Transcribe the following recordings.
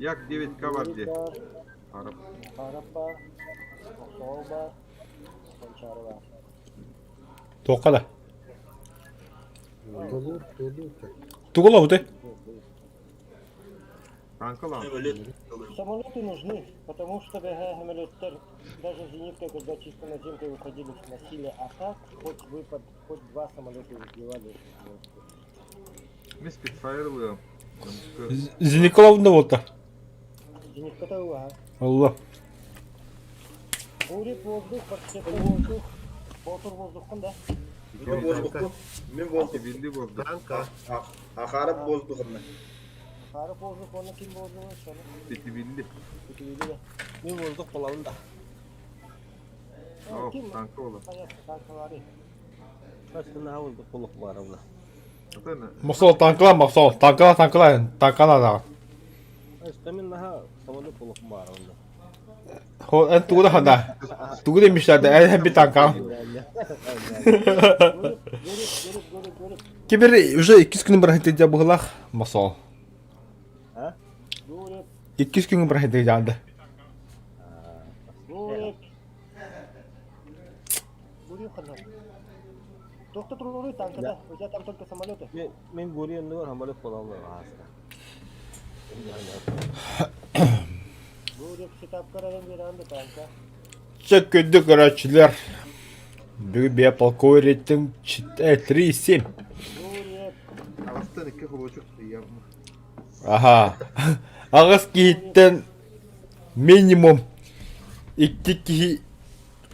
Yak 9K var diye. Var. Arap. Arap var. Soğuk var. Konçarı var. Тоқала. Толур. Тугола уте. Kanka lan. Самолеты нужны, потому что самолеты, даже зенитка, когда чисто наземкой уходили, сносили, а так хоть выпад, хоть два самолета сбивали. Мен Spitfire'lıyım. Зениколовда болта. Зенитка-то уга. Алла. Бурит воздух, подсветка воздух. Ботор воздухтан да. Мен воздухту. Мен воздух. Bildi bozdu. Tanka. Akarıp bozduqını. Karı воздух, onu kim bozduğunu söyle. Biti bildi. Kötü de. Мен воздух боламын да. Oh, Kim? kanka ola. Hayat, kankaları. Астана воздух болуп барамын. Atana. Мосол танкала. Танкала. Астамен наха самолет болуп барамын да. Хо эн тугуда ханда. Тугуда мишлerde en bir tanka. Görüp. Кибер уже 200 gün бұрын хетеде бұғылақ. Мосол. А? Görüp. 200 gün бұрын хетеде жанды. Görüp. Görüp ханам. Доктор Трудовой танкада. У тебя там только самолеты. Мен көргенде бар самолет боламын да аста. Görüp kitaplara verildi tanka. Çekildi karaçiler. Bir полковниктің 3-7. Görüp. Ağızdan 2 kuluçuk yapma. Aha. Ağız giyitten minimum 2 kişi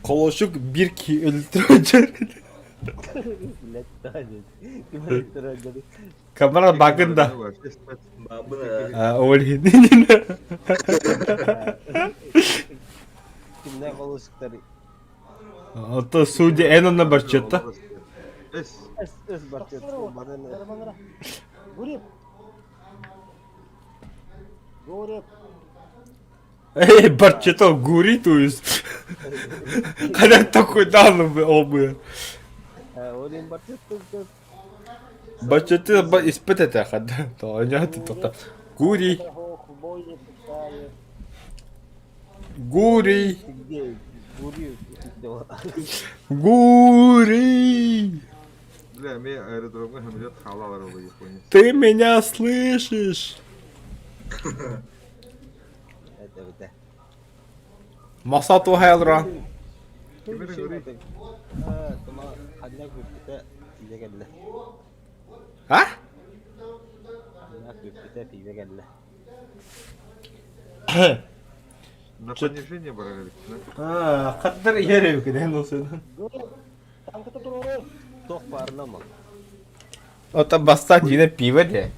koluşuk 1 kişi öldürücü. Bilet tane. Kim öldürüyor? Kamera bakında. Babına. Öyle. Kimden konuştukları? Ото судья Энона барчетта. Es. Эс бачет. Бана не. Карманlara. Görüp. Görüp. Барчетта гури, то есть. Когда такой данный обы. Орин бачет кыз. Барчетта испытать хада. То понятно то. Гури, Ох, бойни пускает. гури, Где? Гури. гури. Bile mi aerodromda ameliyat halalar oluyor Japonya. Ты меня слышишь? Это вот. Масату Хайлран. Kimin öyle? Тама хаднак бүкте тизе келди. А? Хаднак бүкте тизе келди. На понижение барали. Каддар yerim ki ne olsun. Görüp. Tankada durur. Тох барына ма? Ota bastan yine pive de.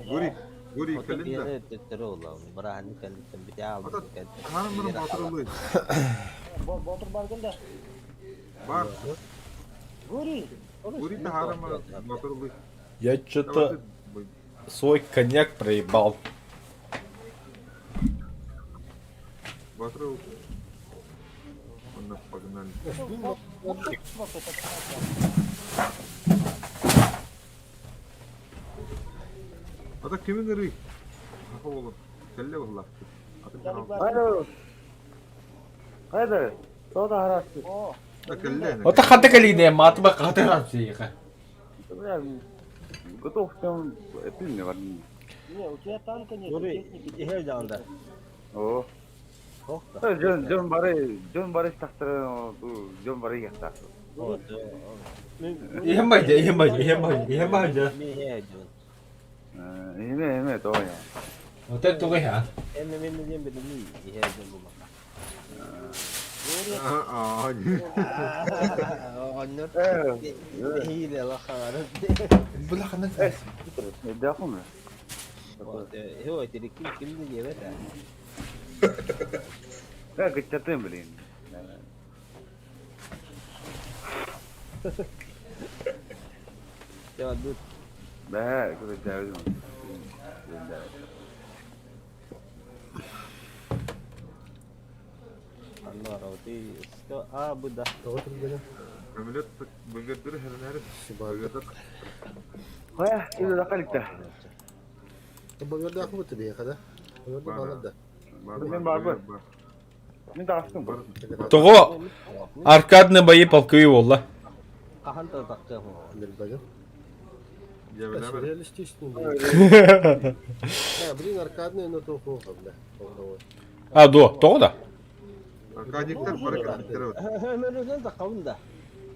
Guri. Guri Ота kalın da. бире теттере улам. Бараны келдим бите алып. Ata hanımın batırılı. Ботор барганда. Var. Гури. Guri de hanımın batırılı. Я что-то свой коньяк проебал. Батырыл. Ondan pagınlar. Ata kimin gri? Kafa oğlum. Kelle valla. Atın kanal. Alo. Haydi. Sonra harassız. О, Da kelle. Ota kata kali ne matba kata rapsi ya. Я готов там пильный варни. не, у тебя танка нет, Гури техники. ихе жанда. О. Тох та. Жон бары тахтыр, жон бары яхта. Вот. Ihemmaja. Ми ихе жон. Эме то я. Ota tuğe ya. Эми мен дем бе ми ихе жон була. Aa. Оннор. Хиле ла хара. Bulakanın. Дахун. Вот. Хо тери ким де евета. Я гычатым, блин. Я тут Да, куда давил. аннар оти. Bu da. Ameliyat bıgırdır her nere. Bıgırdır. Ха, иду дакаликта. Böbürde akı bitti diye kadar. Böbürde Var, bağladı. Мен барбы. Мен дастым. Того аркадный бои полковые волла. Kahan da takacağım. Bilmem. Я bilemem. Реалистичный. Да, блин, аркадный, но то плохо, бля. А, того да. Arkadikler para kazandıkları var. Hemen öyle de kalın da.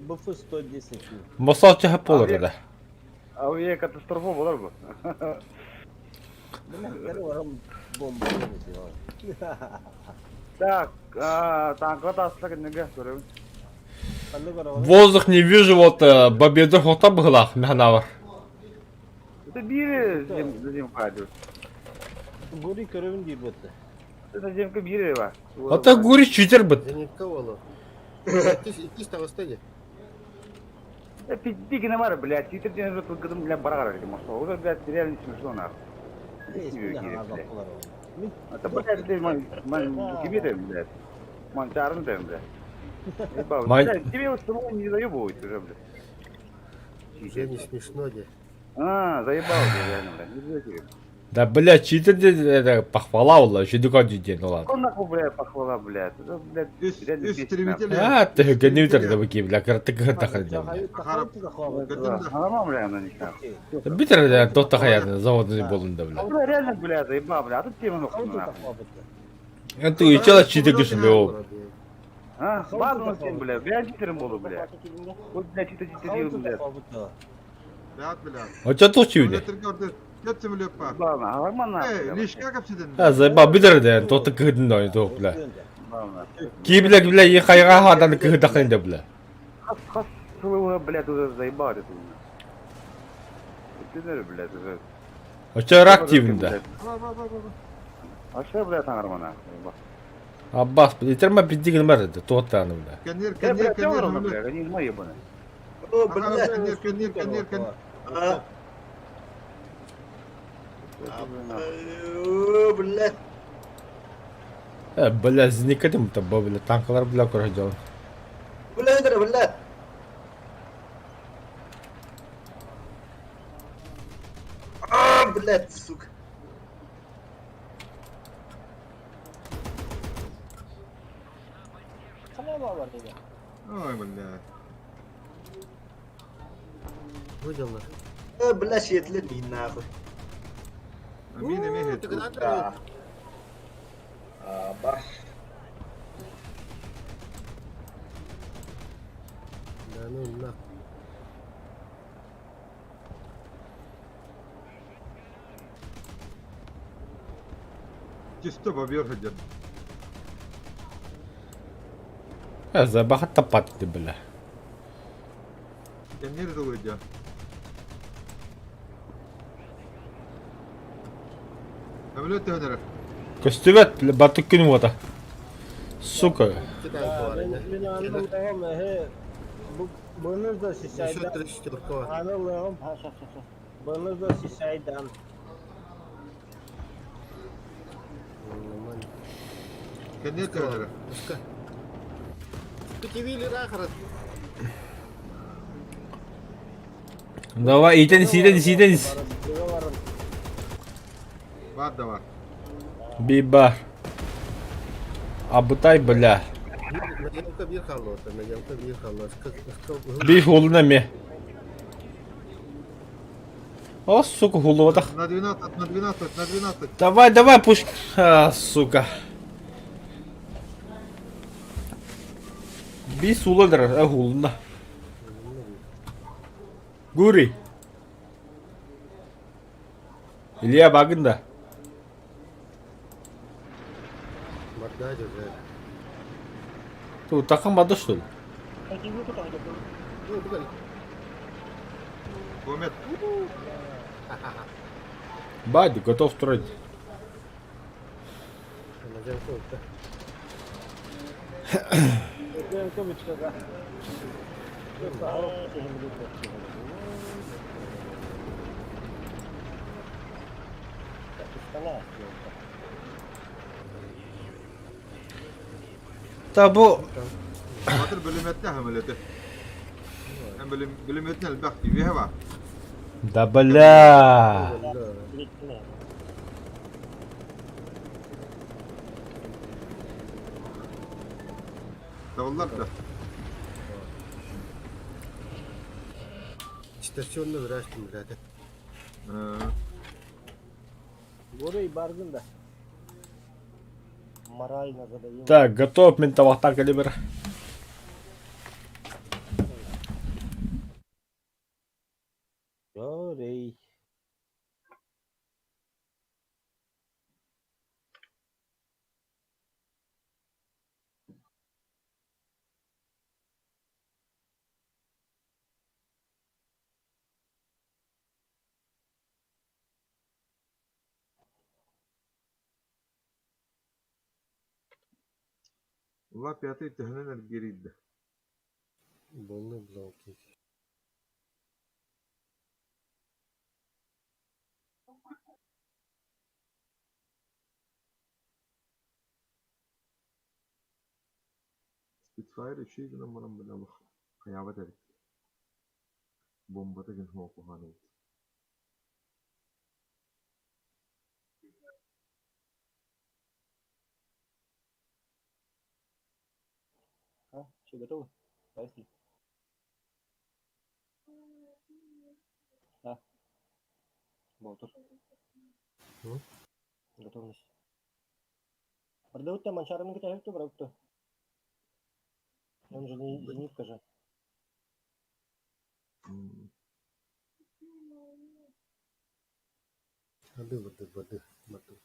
Bu fısto desin ki. Мосалчы hep olur da. Авиа катастрофа болар бу. Bunlar var bomba diyor. Так, танкка таслак неге көрөбүз. Kanlı var. Воздух не вижу, вот победу хота была, механавр. Это бири зим кадыр. Guri körevin değil bu. Это зимка бири ба. Это гури читер бит. Зенитка вало. Икис тавастаги. Пиздики на мара, блядь, титр ден же тут для барагара, может. Уже, блядь, реально смешно нахуй. Это, блядь, ты ман кибиты, блядь. Ман чарн ты, блядь. Тебе вот самого не заебывать уже, блядь. Уже не смешно, де. Заебал ты, реально, блядь. Не блядь. Да, бля, читер это похвала была, еще дука день, ну ладно. Он нахуй, блядь, похвала, блядь. Это, блядь, Üst реально istrimитель. А, ты генератор да выки, бля, ты гата ходил. Нормально, блядь, она никак. Битер да, тот такая заводный болын да, бля. Ну, реально, блядь, заебал, блядь. А тут тема нахуй, нахуй. Это учила читер кишлёв. Ладно, блядь, блядь, читером буду, блядь. Вот, блядь, читер, блядь. Rahat bile. А что тут чудо? Milletleri gördü. Götü mü löp var? Ладно, нормально. Лишка kapsidin. А, заебал, битер да, тот так гыдын да, то, бля. Ладно. Ки, бля, и хайга хадан гыда хэнда, бля. Хас, своего, блядь, уже заебал это. Ты знаешь, блядь, уже. А что активен да? А что, блядь, там нормально? Аббас, итерма биддигин бар да, тот таны, бля. Kendir, Я, блядь, все kendir, нормально, kendir. блядь, они мои ебаные. О, блядь. Kendir. А. О, блядь. Бля, зникадым там, бля, танкалар, бля, короче. Блядь, блядь. Блядь, сука. Ой, бля. Выдел на. Блядь, шетлер мин нахуй. Мин имеет. Да. Баш. Да ну на. Чисто бобер ходят. Забахат тапат ты, бля. Kendir de uyuyor. Ameliyat da öner. Костювет, бля, батук кину вода. Сука. Китай парень. Ben anlamıyorum. Bunu da Еще şişaydan. 34 kova. Anlıyorum. Ha, şak. Bunu da şişaydan. Нормально. Kendir de öner. Пуска. Кутивили рахарат. Давай, идeniz. Var da var. Биба. Абытай, бля. Надемка bir халота, надемка bir халота. Би хулна ме. О, сука, хулода. На 12. Давай, пусть. А, сука. Би суладыр, хулна. Гури. Илья багында. Морда держать. Ты такамады, что ли? Ну, погоди. Комет. Бади, готов строить. Надемка вот так. Табу. Batır bölümetli ameliyatı. Hem bölümetli el bakti. Bir hava. Да бля. Tavallar da. Stasyonda uğraştım zaten. Горы и баргын да. Морально задаем. Так, готов ментовата калибр. Горей. Ulan piyatı ihtihalen geriydi. Bolны блоки. Spitfire şey günü bana böyle bak. Kıyamet edik. Bombada gün hoku hanıydı. А, все готовы? Поехали. Да. Болтур. Готовность. Продают-то манчарами kita itu berapa tuh? Он же не зенитка же. Воды. Батут.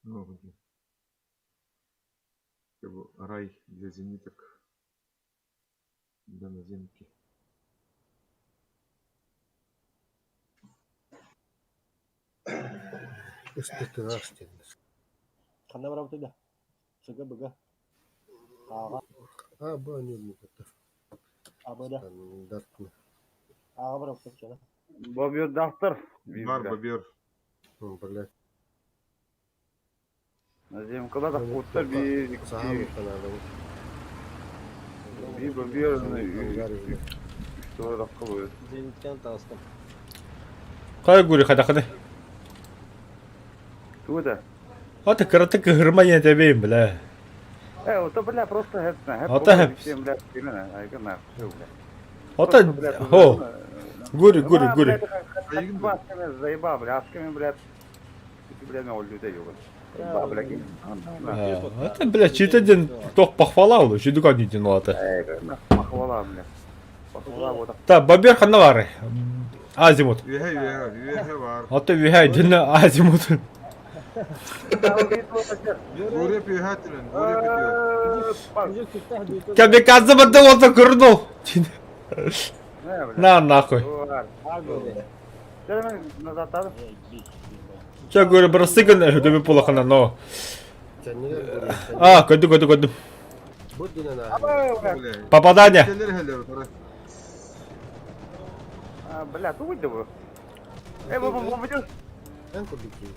Ну, вот. Как бы рай для зениток. Для наземки. Üstü açtınız. Kanda berapa tuh dah? Sega bega. Ağa. Bu не это. Apa dah? Стандартно. Ağa berapa tuh sana? Бобер Дахтар. Var babyor. Блядь. Наземкада да кутта bir Сам iki каналım. bir Бобер Болгария. 3 dakika boyu. Зениттен тастым. Кай гури хада. Туда. Ата каратык Германия дебейм, бля. Это, бля, просто hep. Ota hep. Bля, именно, айгана, всё, бля. Ата, хо. Гури. Басками заебал, бля, асками, блядь. Бля, на улице ёбан. Заебал, бля, гин. Ата, бля, читаден тох похвалал, чидуган дитин ата. Похвала, бля. Похвала, вот. Та, бабер ханавары. Азимут. Üyehe var. Ата вихай дина азимут. Gol yapıyor hatırın. Gol yapıyor. Уже киттах дуйты. Камикадзе бады ото курнул. На нахуй. Агоде. Sen назад al. Ча говорю, бросыган, дөбе полахана, но. Kendiler А, көдü. Bu dinle Bля. Попадание. Şeyleri hele para. Бля, ты выйди его. Вы идешь? En kurdaki.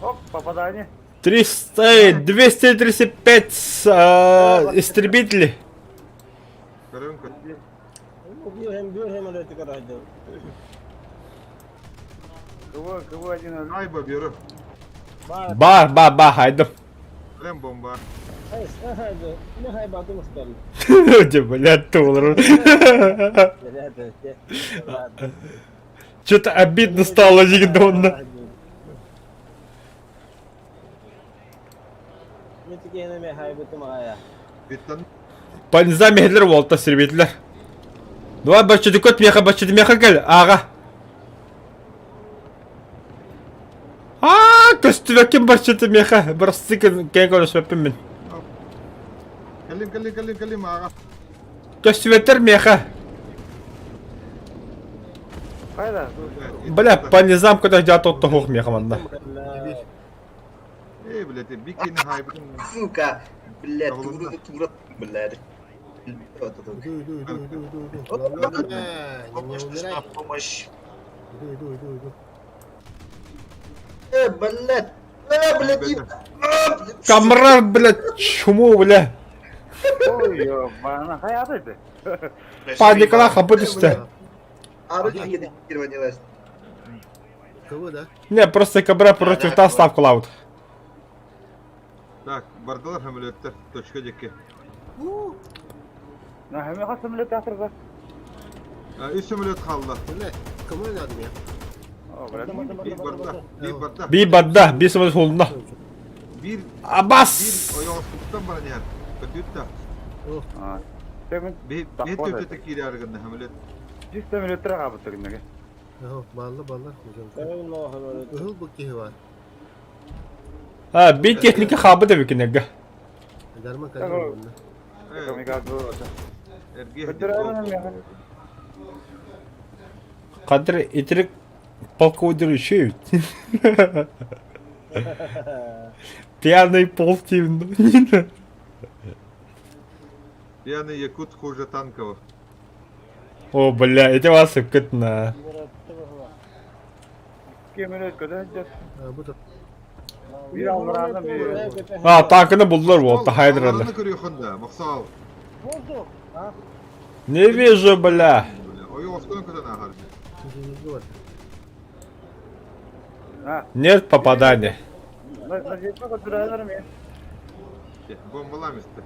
Оп, попадание. 235 истребителей. Karınka. Убил hem öyle tıkaraydı. Кого один? Ay babyoru. Ба, хайдым. Lem bomba. Hayır, haydi. Ne haybatı mustalı. Блядь, доллар. Что-то обидно стало, Жигдонна. Метики енeme haybatı mağaya. Bittan. Панза мехлер волта истребителер. Давай бачыды меха кел, ага. Көстүбекин бачыды меха. Бросыган кең көрүшмөппүн мен. Калим, аға. Көстүбеттер меха. Қайда? Бля, по низам куда жат отто хух меха манда. Блядь, бикини хайбын. Сука, блядь, Tavalında. тура, блядь. Не умирай. Помощь. Иду. Блядь. Блядь, Камрар, блядь, чуму, бля. Ой, ёбана, қай атайды? Паникала хапы түсті. Орудие единирования. Кого, да? Не, просто кабра против та ставку лаут. Так, бардалар хамилеттер, точка деке. Нахаме қасым лет атырға. Üç самолет kaldı. Блядь, кому я надо мне? О, блядь. Bir barda. Bir badda, bir sımız holunda. Bir Abbas! oyağı tuttan bana ne? Kötüyüt de. А, Тегін Bir tüte tekiri argında hamilet. 100 миллиметр қабыттыр неге. Балла. Сәбин о хамелет. Uhul bu ki var. Ha, bir tekniki habı da bikinegge. Darma Tamam. kalıyor bunda. Комикад болады. Ergi Көтірәлім мен. Kadir itirik полководир şey. Пьяный пол тимді. Пьяный якут хуже танкова. О, бля, эти вас кытна. Кемелет көтәді. Bu da Bir almırandım bir. Ha, tankını buldular bu olta haydrarlar. Allah'ını kırıyor hında. Maksal. Воздух! А? Ne вижу, бля. Oyu oskunu kötü nahar. huzurlu var. Ha, Нет попадания. Назетme көтірәлім мен. Bombalam işte.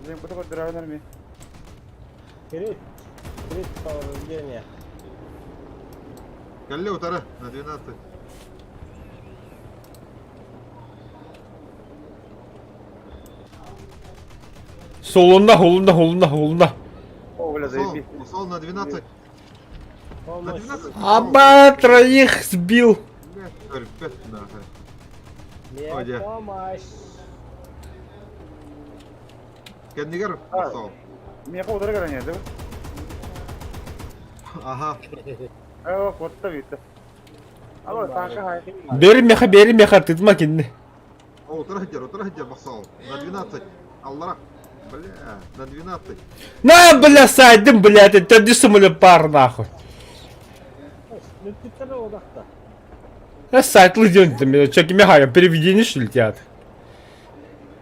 Назем көті көтірәлім мен. Крит повреждение. Калли утара на 12. Холунда. О, бля, заебись. Сол на 12. На 12. Аба, троих сбил. Örpet nahar. Мне Hadi. помощь. Kendi gör. Maksal. Мен қодыры көрін еді. Aha. Қотты бейті. Ало, танка хайты. Бери меха, тытма кинди. Утра хеджер, Maksal. На 12. Аллах. Бля, на 12. На, бля, сайдым, блядь, это не самолет пар, нахуй. Летиттері одақта. Я сайтлы дёнтым, чеки меха, переведение что ли тят.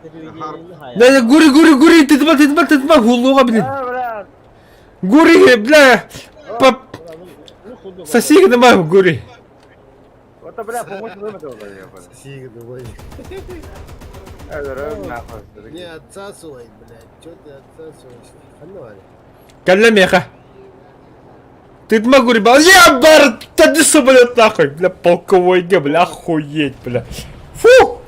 Переведение хая. Да, гури, тытма, гулуга, блин. Бля, Гури, бля, Ну, худу. соси нема гури. вот, бля, помощь вымет было. Сига давай. Это нахуй. Не отсасывай, блядь. Чё ты отсасываешь? Хануали. Калля меха. Тытма гури, бля, я бар, да не самолет нахуй, бля, полковой ге, бля, охуеть, бля. Фу!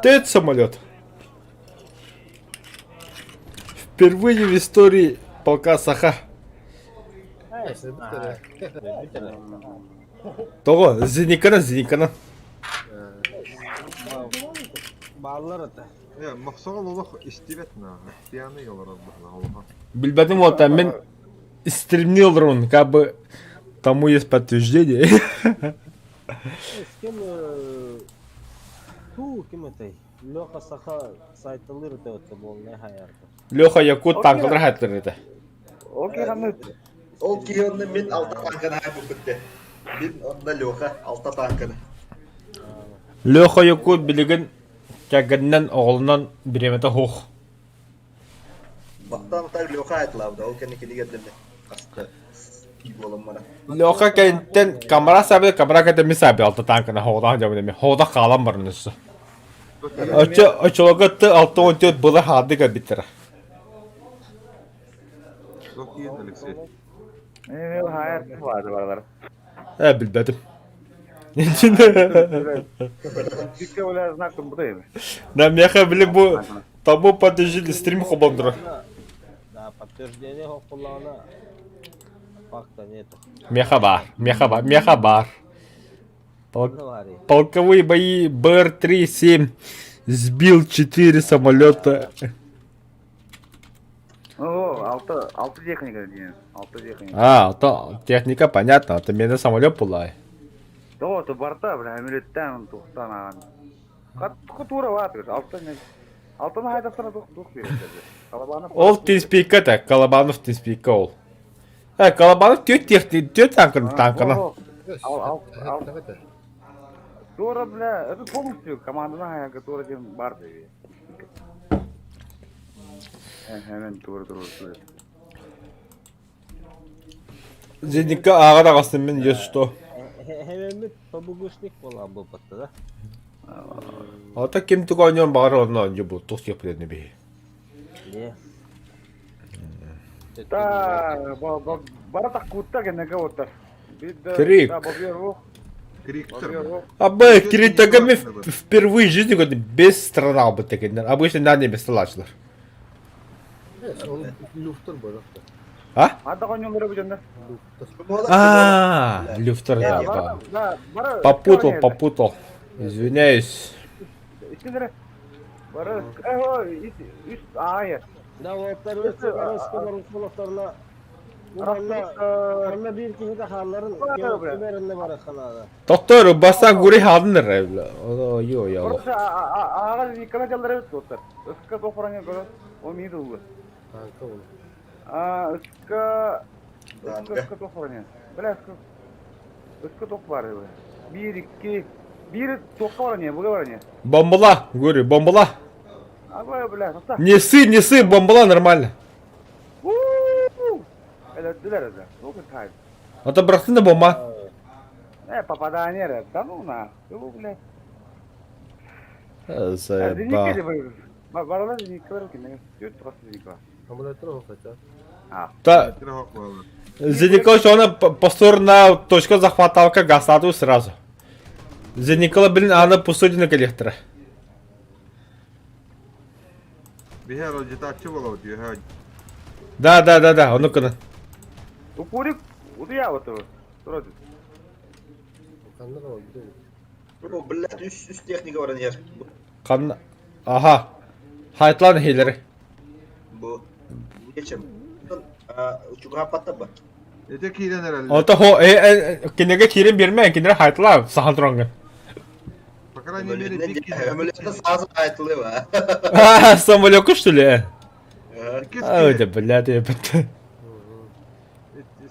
Ты самолет. Впервые в истории полка Саха. Того, зеникана. Bağlılar ata. Ya Maksal Allah istivet nahar. Piyani yollar Allah'a. Bilmedim вот там мен стремнил он, как бы тому есть подтверждение. С кем кем этой? Леха Саха сайтылыр өтті бұл не хаярды. Леха Якут танкалар хаттыр это. Окей, хамыт. Ол кейонны мен алта танканы хайбы бітті. Мен онда лёха алта танканы. Леха Якут билеген кәгеннән оғылынан биремете хух. Бақтан так лёха айтылабды. Ол кәне келі келдімді. Қасты. Үй болым мана. Леха кәнттен камера кәтен мисаби алты танкына хоғдан жабы деме. Хоғда қалан барын үсі. Очологатты 6-14 бұлы хадыға бітірі. Çok iyi Alexey. Мен хайр vardı baralar. Bilmedim. Тикке бля знаком бұдайым. Да, меха білі bu тому подтверждение стрим хобандыры. Да, подтверждение хокулана. Факта нету. Меха бар. Авария. Полковые бои БР-3-7 сбил 4 самолета. Алты техника дейін. Алты техника. А, то техника понятно, это менде самолет была. Тоғыты барта, бля, әмелеттен тоқтан аған. Қатты тура ватыр. Алтыны хайдастана тоқ береді. Ол тиспейка так, Колобанов тиспейка ол. Колобанов тет танкана. Тура, бля, это полностью командана, которая дем барды. Hemen тура. Зеника ағада қастым мен, если что. Хемемет побугушник болан бұл батты да. Ата кем түгөнен бары орна önce bu tost yapılıyor bir. Не. Барата кутта генеге отыр. Крик. Криктор. Абы Киритагами впервые в жизни годы без страдал бы такие. Обычно на небе сталачылар. Onun lüftür bu arada. А? Ада коньонлары бүжендер. А, люфтер, да. Попутал. Извиняюсь. İçindir. Barı, iş ayır. Да, вот второй скоростной флотторна. Onunla bir kişi de halların göğüslerinde var kanada. Doktor, basan guri hadındır evla. O yo ya. Burası ağa yıkana çalları evet dostlar. Iska toprağına göre o miydi bu? Kanka onu. Iska toprağına. Böyle ıska top var ya. Bir top var ya, bu var ya. Бомбала, говорю, бомбала. Abi böyle hasta. Несы, бомбала нормально. Evet, diler de. Çok iyi. Это братцы на бомба. Попадание раз. Да ну на. Его, блядь. Заеба. Баралар зеникалар кине. Чуть просто зеникалар. Hamulator o kaçar. Та, Зеникал что она повторно точка захваталка гасаду сразу. Зеникала, блин, она посудина коллектора. Bir her o citatçı bol diyor. Да, он ну-ка. Упорик, удая вот его. Вроде. Kanlar o gidiyor. Bro, блядь, üst техника var yer. Kan, aha. Haytlan hileri. Bu. Geçem. Uçuğa patladı. Ötekiyle herhalde. Ota ho, kinege kirin birme, kinere haytlan sahaldronga. Bakara neleri bir kez. Ömürlerde sağızı ayetli var. А, самолёку что ли? Ой, да блядь, я потом.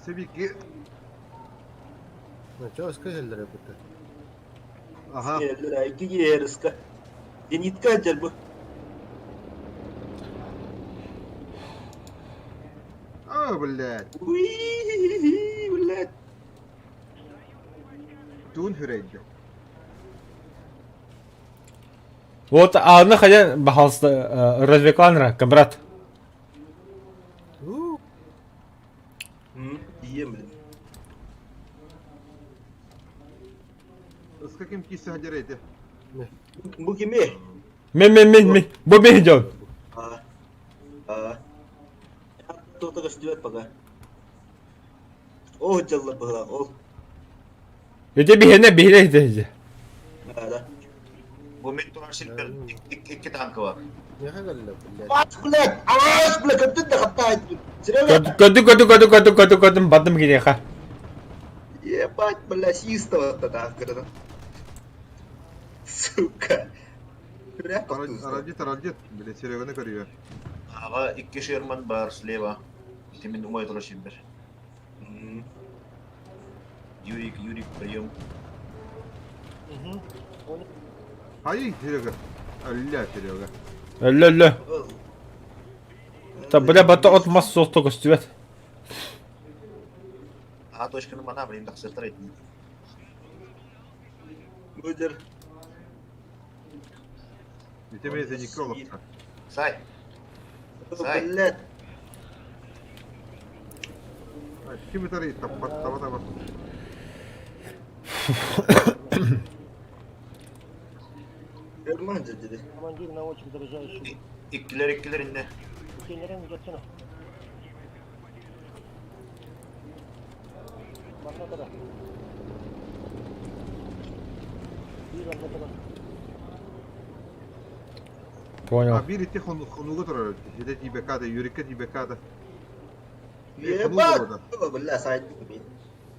Sebiki. Çok sıkıcılar yapıtı. Aha. Yerler iki yeriska. Zenitka acır bu. Блядь. Блядь. Тун hüreydi. Вот, а она хотя пожалуйста, развекланра, камбрат. Yiyeyim ben. С каким кисы hadерейdi? Bu kimi? Ми, бобе идем. Кто-то ждет пока. О, жалла была, о. Иди бегене, иди. Да. Bu Mittular Silver iki tankı var. Ne kadar yapıtı? Блядь, блядь, как ты дохотаешь? Серьезно? Году, бадым гинеха. Ебать, блядь, систого-то танка. Сука. Aracı. Bile Serevini görüyor. Ağa iki Sherman var Sleva. Timin Mittular Silver. Юрик, прием. Hayır Serega. Allah Serega. Ля. Та бля, бата от массу только стюет. А точканы мана блин так сыртырайт. Мудер. Битемeye zenikli olursa. Сай. Блядь. Kimi tarayı tava. Germanca dedi. Командир на очень дорожающий. İkkiler inne. Kendilerini geçsene. Bak ne kadar. Понял. А бир итти хонуга турар. Эде тибекада, юрикке тибекада. Ебать! Бля, сайт бит.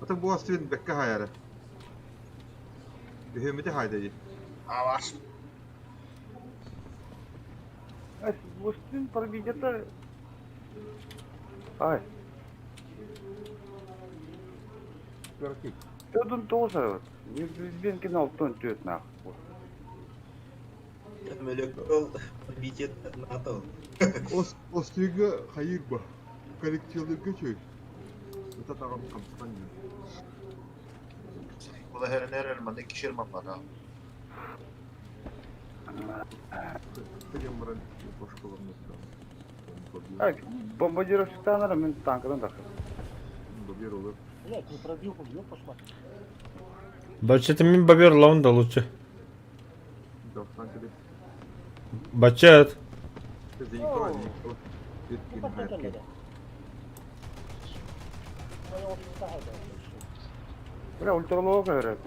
Ата бу астын бекка хайара. Бехемете хайдайы. Аваш. Ай, Вустин пробить это... Ай. Ödün тоже. Ben кинул тон тёт нахуй. Мөлөк ол битет НАТО. Остыга хайыр ба. Коллективдерге чөй. Ата тагам камсыган. Bu da her elmanda 2 şirman var ha. Теген баран башкаларны. Ай, бомбардировщиктан мен танкадан тахып. Бир olur. Блять, не пробил, убьет, пошла. Бачет мен бабер лаунда лучше. Давсан тебе. Бачет. Зенькова, Зенькова. Ну, Эткин посмотрим, хайрки. да. Ну, я вот ставлю, да. Бля, ультралого говорят.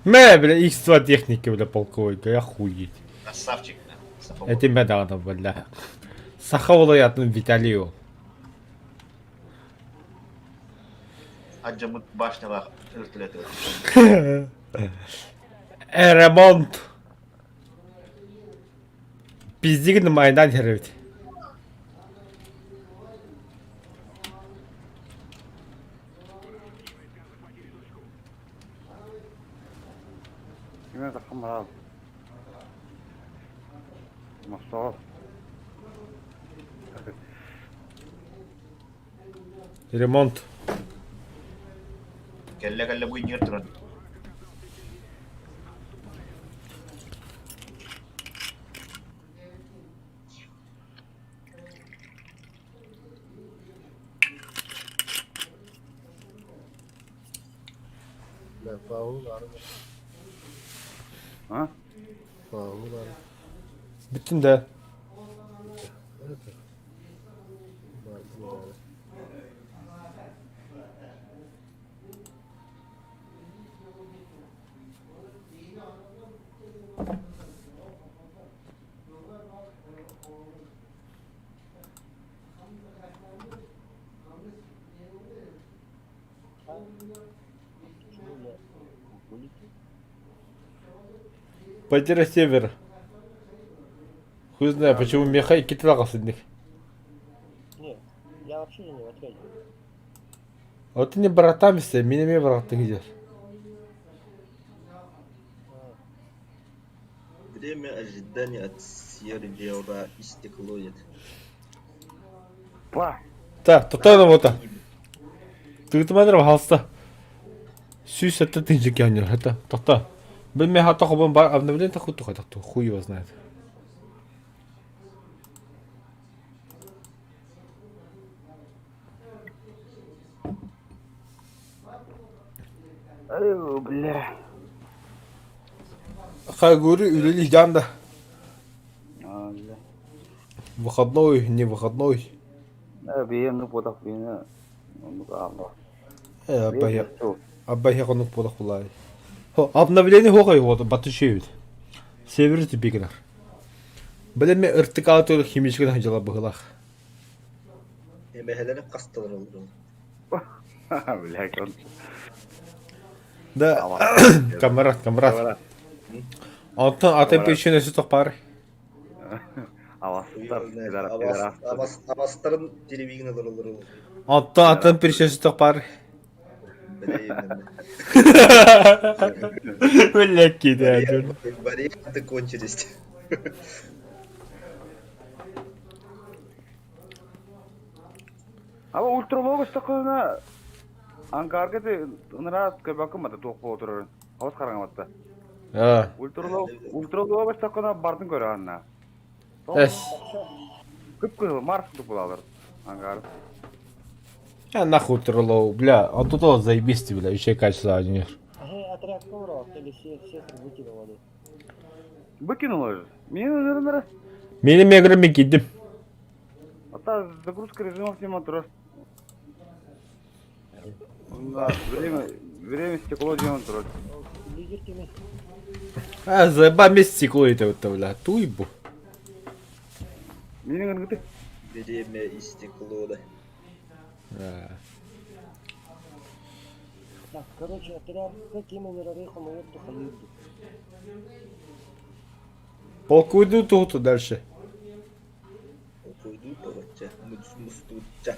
Бля, X2 техники, бля, полковой, охуеть. Красавчик. Это медана, бля. Саха-Viloyatının Vitaliy o. Acamut başına ırtıleti. Ремонт. Пиздик на Майдан херевит. Kime takım var abi? Mustafa. Ремонт. Kelle bu inyer duran. Ben Fahur Ha? Fahur Bütün de. Потеря севера. Хуй знает, почему меха и китлага с них. Нет, я вообще не в отряде. Вот ты не братами все, меня брат ты идешь. Время ожидания от Сергеева истекло. Па! Так, тотально вот так. Ты смотри, халста. Сюсь это ты же кянер, это тота. Блин, меня хата хобом бар, обновление то хуй то хуй его знает. Ай, бля. Хай говорю, или Жанда. А, бля. Выходной, не выходной. Бием ну подах бина. Ну гавно. Аббахе конук подах булай. Обновление хогай вот батушевит. Север типикнер. Блин, мен ыртыкалы химический хажала быгылах. Мехелерин кастылар olur. Бля, кон. Да, камрад. Антон, а ты причина что пары? Авастар, Авастарын телевизионер olur. Антон причина что пары? Бляки, да. Варианты кончились. Aba ultralogos takına Ankara'da da nara bakım mı da topu oturur. Havas karangamata. А, Ultralogos takına bardın göre anna. эс. Kıpkı Mars topu alır Ankara. Я нахуй троллоу, бля, а тут вот заебисти, бля, еще качество один. Отряд Кауров, или все выкинули. Выкинула же. Мені нара. Benim egrimi gittim. Та загрузка режимов не мотор. Да, время стекло не мотор. Лидер кеме. заеба месяц стекло это вот, бля, туйбу. Менің ыргыты. Время и стекло, да. Так, короче, отрядка кемелер орехом и это халюду. Полкуйду тут дальше. Koydu to'g'richa, mustutcha.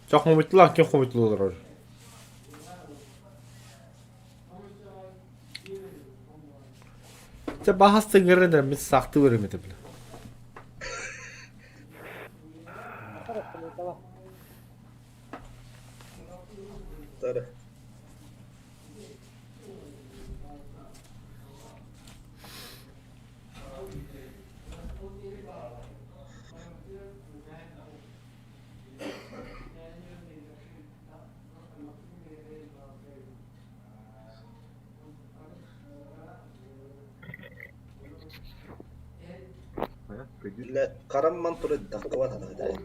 Çok umutlu lan, kim umutlu olur orada. İşte bahasta görünür, biz saktı veremedi bile. Хорошо, ну давай. Tara. Aya, Kadir. Illa karamman turadi taqqibat hadadat.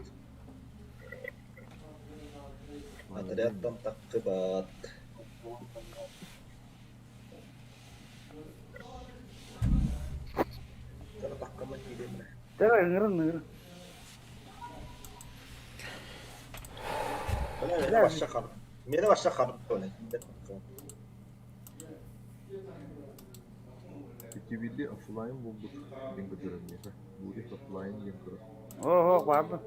Hadadatdan taqqibat. Tara taqqibat deydi. Тәра ыңырын. Meni başqa qanım. Meni başqa qanım böyle. Китибиди офлайн болдук. Деньги дөрөмгө. Буде офлайн деньги. О, барды.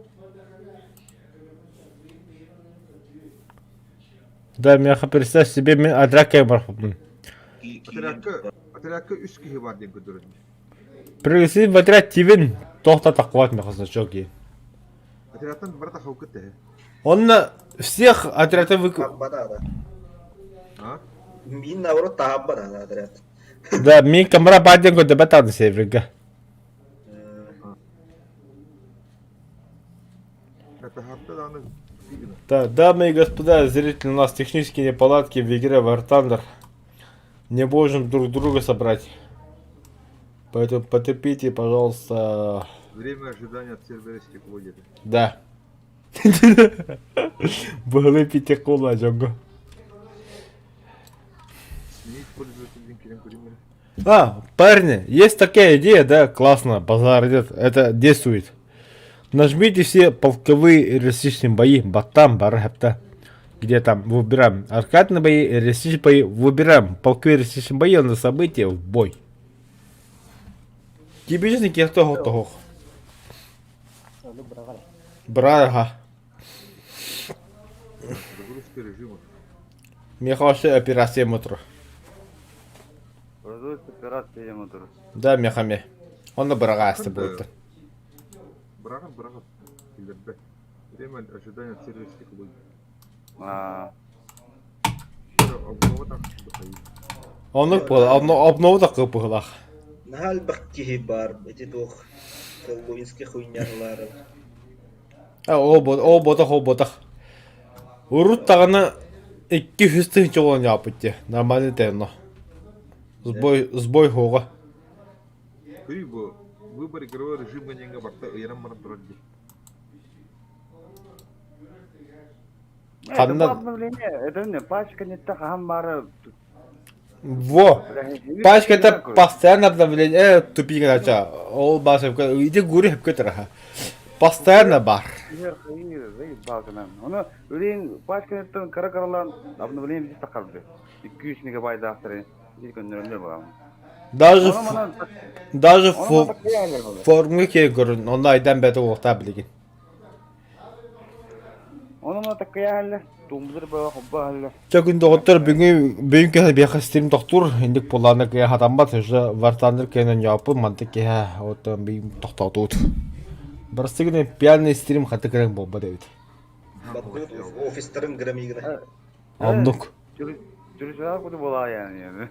Да, Меха, представь себе, мен адракай бар. Отрядка 3 киши бар деньги дөрөмгө. Пригласи в отряд Тивин, тохта такват Меха значоки. Отрядтан бир да хавкыты. Он всех отрядов Tabbada da. А? Min navrot tabbada da hadadat. Да, ми камера баден го дебатан севрига. Это хатта да аны бигина. Да, дамы и господа, зрители, у нас технические неполадки в игре War Thunder. Не можем друг друга собрать. Поэтому потерпите, пожалуйста. Время ожидания от сервера стекло где-то. Да. Было пятикула, Джонго. Сменить пользователь LinkedIn пример. Парни, есть такая идея, да, классно, базар идет, это действует. Нажмите все полковые и реалистичные бои, батам, барахапта. Где там выбираем аркадные бои, реалистичные бои, выбираем полковые и реалистичные бои на события в бой. Типичный того. Алло, брагали. Брага. Загрузка режимов. Мне хочется операция мотор. Производится операция мотор. Да, мехами. Он на брага будет. Брага. Килербе. Время ожидания от сервера стекло. Обнова так доходит. Обнову такой пыглах. Nahal bakkihi bar. Iti tuh. Kalbuinski хуйнярлары. О ботах. Урут таганы 200 тысяч olan yapıttı. Нормальный темно. Сбой хога. Криво. Выбор игрового режима не барта ярам мана турады. Это обновление. Это не пачка не так, хамбара. Во. Пачка это постоянно обновление. Тупик нача. Ол баса. Иди гури хепкетера. Постоянно бар. Оны өлең пачканеттен кара-каралан обновление здесь тақалды. 200 мегабайт авторы. Здесь көндірімдер бағам. Даже формы керек көрін. Онда айдан бәді оғта білеген. Оны тақия әлі. Тумбызыр баға құбба әлі. Чакын доғыттар бүгін кәді бияқа стерім тоқтур. Ендік боланы кәе хатамбат. War Thunder кәнен япы манты кәе оттан бүгін тоқтауды өт. Бірісті күні пиялный стрим қаты кәрен болба дэвид. Батут офистарын грамигна. Амнук. Жүріш бола яғын.